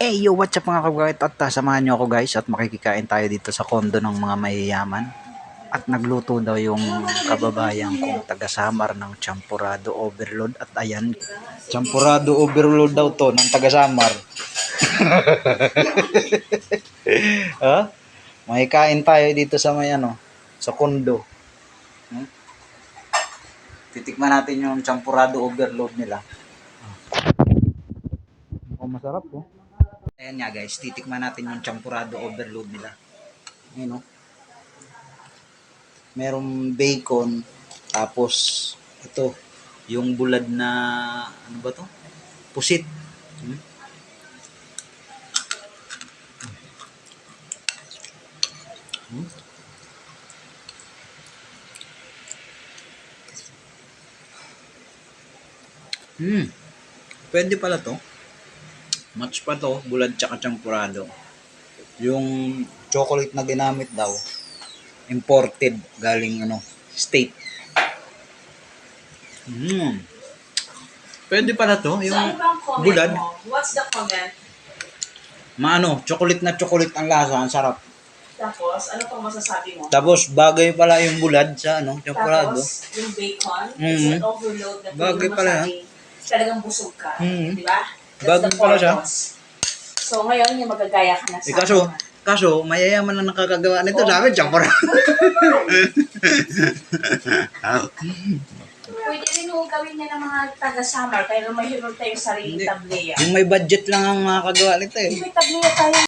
Hey yo, what's up mga kabagayat at samahan nyo ako guys at makikikain tayo dito sa kondo ng mga mayayaman. At nagluto daw yung kababayan kong taga Samar ng champurado overload at ayan, champurado overload daw to ng taga Samar. Ha? Makikain tayo dito sa may ano, sa kondo. Titikman natin yung champurado overload nila. Oh, masarap po. Ayan nga guys, titikman natin yung champurado overload nila. Ayun, no? Merong bacon, tapos ito, yung bulad na, ano ba to? Pusit. Hmm? Hmm. Pwede pala to. Match pa to, bulad tsaka champurado. Yung chocolate na ginamit daw, imported galing ano, state. Pwede pala to, yung ano bang comment bulad. mo? What's the comment? Maano, chocolate na chocolate ang lasa, ang sarap. Tapos, ano pang masasabi mo? Tapos bagay pala yung bulad sa ano, champurado. Tapos, yung bacon, Mhm. is an overload na Bagay pwede pala, masabing talagang busog ka. Mhm. Di ba? That's Bagay the pala siya. purpose. So, ngayon, yung magagaya ka na sa Kaso, mayayaman na nakakagawa nito. Sabi, champurado. Pwede rin ho gawin niya ng mga taga-summer, kaya mahirap tayong sariling Hindi. tableya. Yung may budget lang ang makakagawa nito eh. May tableya tayo